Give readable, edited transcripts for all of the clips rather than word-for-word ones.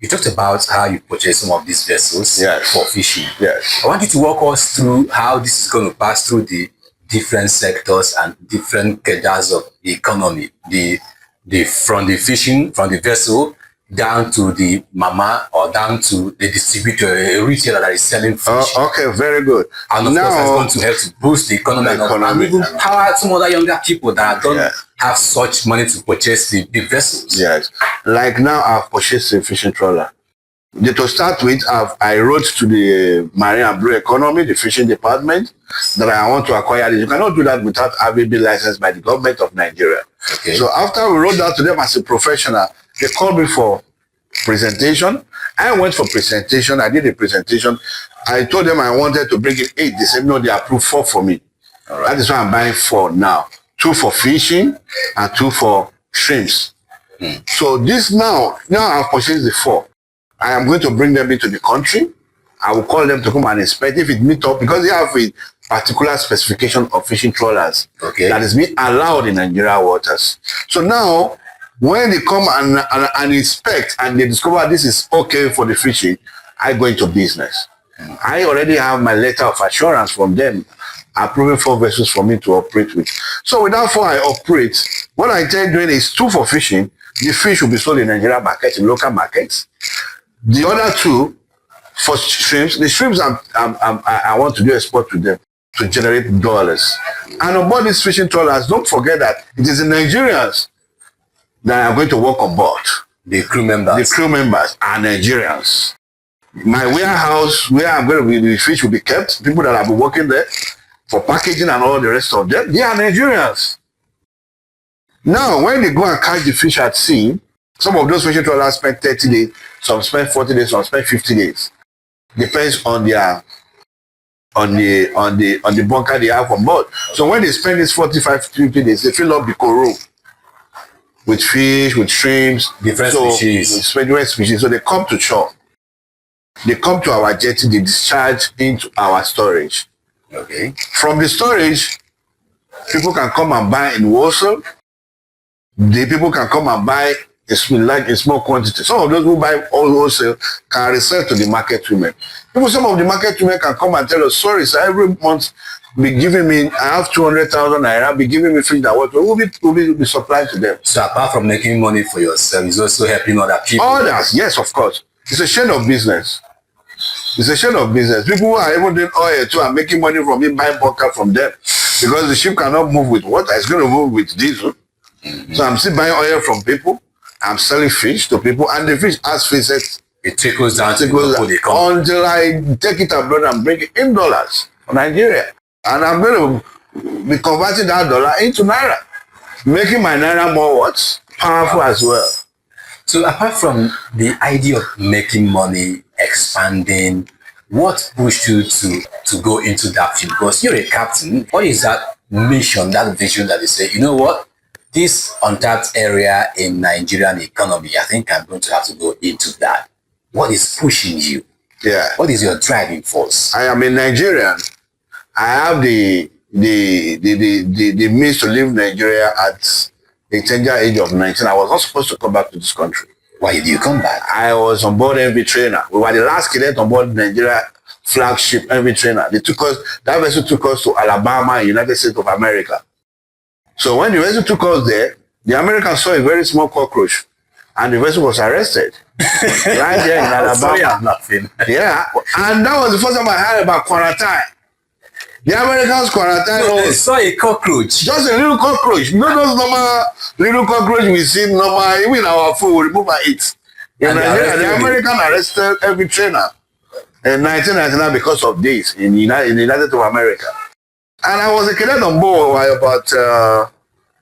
You talked about how you purchase some of these vessels for fishing. Yes. I want you to walk us through how this is going to pass through the different sectors and different cadres of the economy. The from the fishing, from the vessel down to the mama or down to the distributor, a retailer that is selling fish. Okay, very good. And of course, that's going to help to boost the economy, and even power some other younger people that don't have such money to purchase the big vessels. Yes. Like now, I've purchased a fishing trawler. To start with, I wrote to the Marine and Blue Economy, the fishing department, that I want to acquire this. You cannot do that without having been licensed by the government of Nigeria. Okay. So after we wrote that to them as a professional, they called me for presentation. I went for presentation. I did a presentation. I told them I wanted to bring in 8. They said, no, they approved 4 for me. All right. That is why I'm buying 4 now. 2 for fishing and 2 for shrimps. So this now I've purchased the 4. I am going to bring them into the country. I will call them to come and inspect if it meets up, because they have a particular specification of fishing trawlers that is being allowed in Nigeria waters. So now, when they come and inspect and they discover this is okay for the fishing, I go into business. I already have my letter of assurance from them approving 4 vessels for me to operate with. So with that 4 I operate, what I intend doing is 2 for fishing. The fish will be sold in Nigeria market, in local markets. The other 2 for shrimps. The shrimps I want to do export to them to generate dollars. And on board these fishing trawlers, don't forget that it is the Nigerians that are going to work on board. The crew members. The crew members are Nigerians. My warehouse where I'm going to be, the fish will be kept, people that have been working there for packaging and all the rest of them, they are Nigerians. Now, when they go and catch the fish at sea, some of those fishing trawlers spend 30 days, some spend 40 days, some spend 50 days. Depends on their on the bunker they have on board. So when they spend these 45, 50 days, they fill up the corral with fish, with shrimps, different species. Different species. So they come to shore. They come to our jetty, they discharge into our storage. Okay. From the storage, people can come and buy in wholesale. The people can come and buy a small quantity. Some of those who buy all wholesale can resell to the market women. Some of the market women can come and tell us, sorry, sir, every month be giving me, I have 200,000 naira, be giving me fish that will be supplied to them. So apart from making money for yourself, it's also helping other people. Others, yes, of course. It's a share of business. It's a share of business. People who are even doing oil too are making money from me buying bunker from them, because the ship cannot move with water, it's going to move with diesel. So I'm still buying oil from people. I'm selling fish to people, and the fish, as fish, it trickles down until I take it abroad and bring it in dollars for Nigeria. And I'm going to be converting that dollar into naira, making my naira more what? Powerful as well. So apart from the idea of making money, expanding, what pushed you to go into that field? Because you're a captain. What is that mission, that vision that you say, you know what? This untapped area in Nigerian economy, I think I'm going to have to go into that. What is pushing you? Yeah. What is your driving force? I am a Nigerian. I have the means to leave Nigeria at a tender age of 19. I was not supposed to come back to this country. Why did you come back? I was on board MV Trainer. We were the last cadet on board Nigeria flagship MV Trainer. That vessel took us to Alabama, United States of America. So when the vessel took us there, the Americans saw a very small cockroach, and the vessel was arrested right there in Alabama. Sorry, I'm laughing. Yeah, and that was the first time I heard about quarantine. The Americans quarantine. No, they saw a cockroach. Just a little cockroach. Not those normal little cockroach we see normal, even our food, we remove and eat. In Nigeria, the American arrested every trainer in 1999 because of this in the United States of America. And I was a cadet on board about,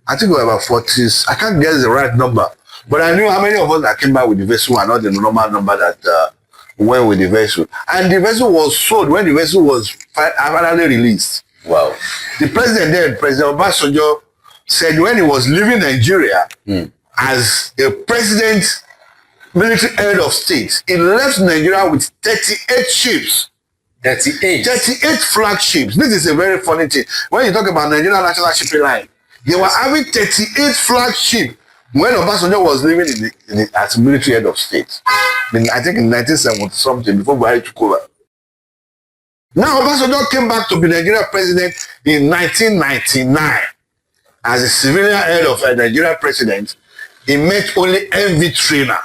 I think we were about 40s. I can't guess the right number. But I knew how many of us that came back with the vessel and not the normal number that went with the vessel. And the vessel was sold when the vessel was finally released. Wow. The president then, President Obasanjo, said when he was leaving Nigeria as a president, military head of state, he left Nigeria with 38 ships. 38 flagships. This is a very funny thing. When you talk about Nigerian National Shipping Line, they were having 38 flagships When Obasanjo was living as military head of state, I think in 1970 something, before Buhari took over. Now Obasanjo came back to be Nigeria president in 1999 as a civilian head of a Nigeria president. He met only MV trainer.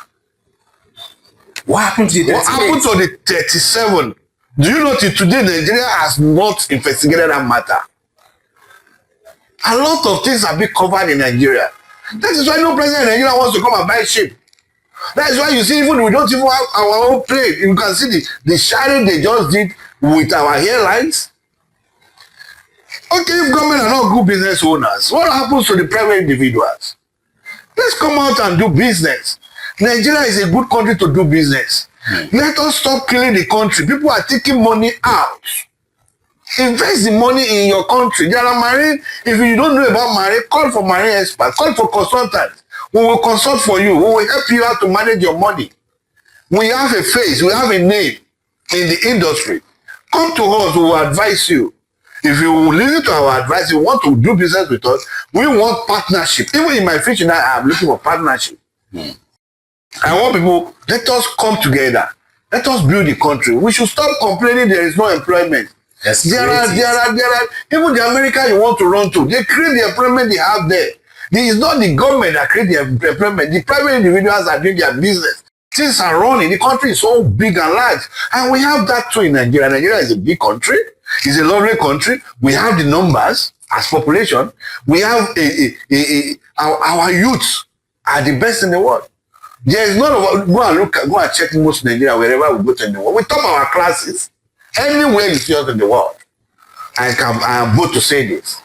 What happened to the 38? What happened to the 37? Do you know till today Nigeria has not investigated that matter? A lot of things have been covered in Nigeria. That is why no president in Nigeria wants to come and buy ship. That is why you see, even we don't even have our own plane. You can see the sharing they just did with our airlines. Okay, if government are not good business owners, what happens to the private individuals? Let's come out and do business. Nigeria is a good country to do business. Let us stop killing the country. People are taking money out. Invest the money in your country. There are marine. If you don't know about marine, call for marine experts. Call for consultants. We will consult for you. We will help you out to manage your money. We have a face. We have a name in the industry. Come to us. We will advise you. If you will listen to our advice, you want to do business with us, we want partnership. Even in my future now, I'm looking for partnership. I want people, let us come together. Let us build the country. We should stop complaining there is no employment. There are, even the America you want to run to, they create the employment they have there. It is not the government that create the employment. The private individuals are doing their business. Things are running. The country is so big and large. And we have that too in Nigeria. Nigeria is a big country. It's a lovely country. We have the numbers as population. We have our youths are the best in the world. There is not go and check most Nigeria wherever we go to in the world. We top our classes anywhere you see us in the world. I am bold to say this.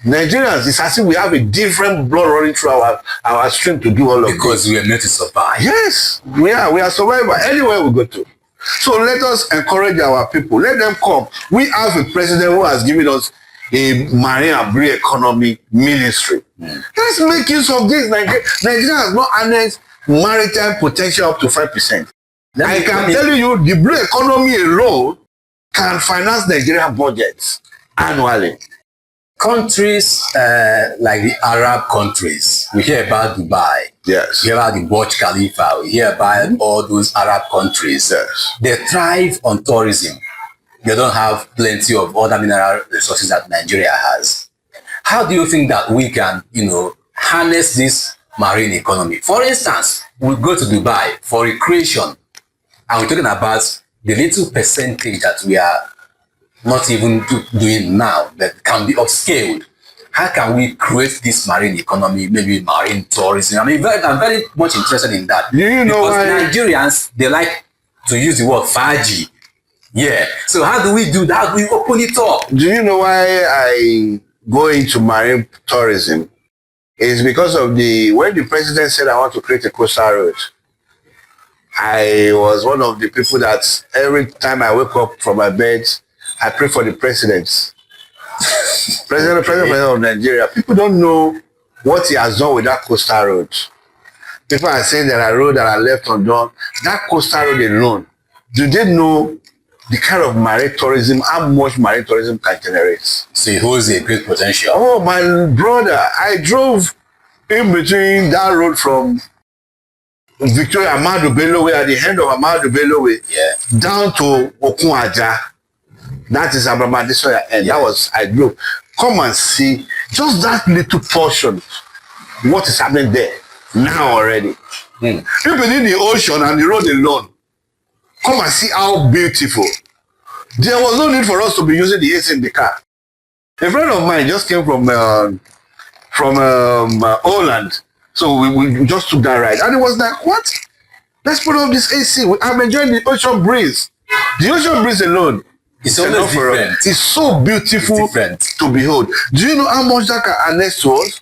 Nigerians, it's as if we have a different blood running through our stream to do all of this. Because we are meant to survive. Yes, we are survivors anywhere we go to. So let us encourage our people. Let them come. We have a president who has given us a marine and blue economy ministry. Let's make use of this. Nigeria has not harnessed maritime potential up to 5%. I can tell you, the blue economy alone can finance Nigerian budgets annually. Countries like the Arab countries, we hear about Dubai. Yes. We hear about the Burj Khalifa. We hear about all those Arab countries. Yes. They thrive on tourism. They don't have plenty of other mineral resources that Nigeria has. How do you think that we can, harness this marine economy? For instance, we go to Dubai for recreation, and we're talking about the little percentage that we are not even doing now that can be upscaled. How can we create this marine economy, maybe marine tourism? I mean, I'm very much interested in that. You know why? Nigerians, they like to use the word faji. Yeah. So how do we do that? How do we open it up? Do you know why I go into marine tourism? It's because of when the president said I want to create a coastal road. I was one of the people that every time I wake up from my bed, I pray for the president. President of Nigeria. People don't know what he has done with that coastal road. People are saying there are roads that are left undone. That coastal road alone, do they know the kind of marine tourism, how much marine tourism can generate? So it holds a great potential. Oh, my brother, I drove in between that road from Victoria Amadu Bello Way, at the end of Amadu Bello Way, down to Okunwaja. That is Abramadesoya end. That was, I drove. Come and see just that little portion, what is happening there now already. Even in the ocean and the road alone, come and see how beautiful. There was no need for us to be using the AC in the car. A friend of mine just came from Holland. So we just took that ride. And it was like, what? Let's put on this AC. I'm enjoying the ocean breeze. The ocean breeze alone. It's always different. It's so beautiful to behold. Do you know how much that can harness to us?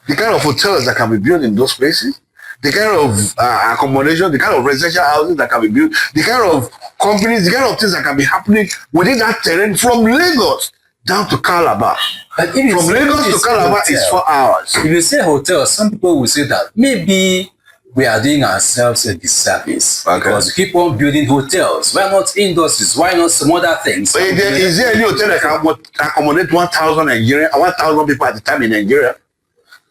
The kind of hotels that can be built in those places, the kind of accommodation, the kind of residential houses that can be built, the kind of companies, the kind of things that can be happening within that terrain from Lagos down to Calabar. From Lagos to Calabar is 4 hours. If you say hotels, some people will say that maybe we are doing ourselves a disservice because we keep on building hotels. Why not industries? Why not some other things? Is there any hotel that can accommodate 1,000 Nigerians, 1,000 people at a time in Nigeria?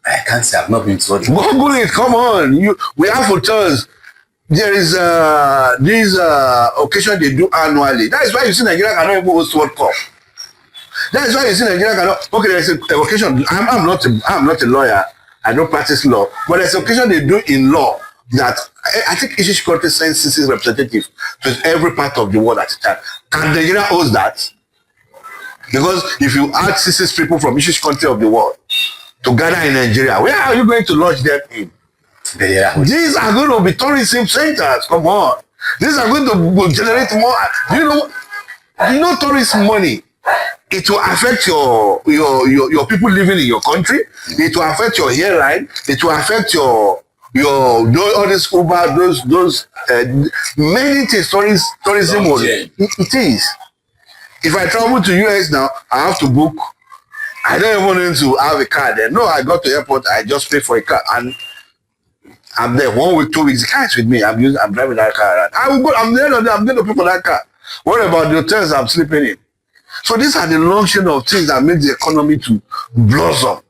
I can't say I've not been to all the Google it. Come on. We have hotels. There is this occasion they do annually. That is why you see Nigeria cannot even host World Cup. That is why you see Nigeria cannot. Okay, there is a occasion. I'm not a lawyer. I don't practice law, but there's an occasion they do in law that I think each country sends its representative to every part of the world at a time. Can Nigeria host that? Because if you add 66 people from each country of the world to gather in Nigeria, where are you going to lodge them in? These are going to be tourism centers. Come on. These are going to generate more. Do you know tourism money? It will affect your people living in your country. It will affect your airline. It will affect your all this Uber, those many things. Tourism money. It is. If I travel to US now, I have to book. I don't even need to have a car there. No, I got to the airport. I just pay for a car and I'm there 1 week, 2 weeks. The car is with me. I'm driving that car around. I will go. I'm there. I'm going to pay for that car. What about the hotels I'm sleeping in? So these are the luxury of things that make the economy to blossom.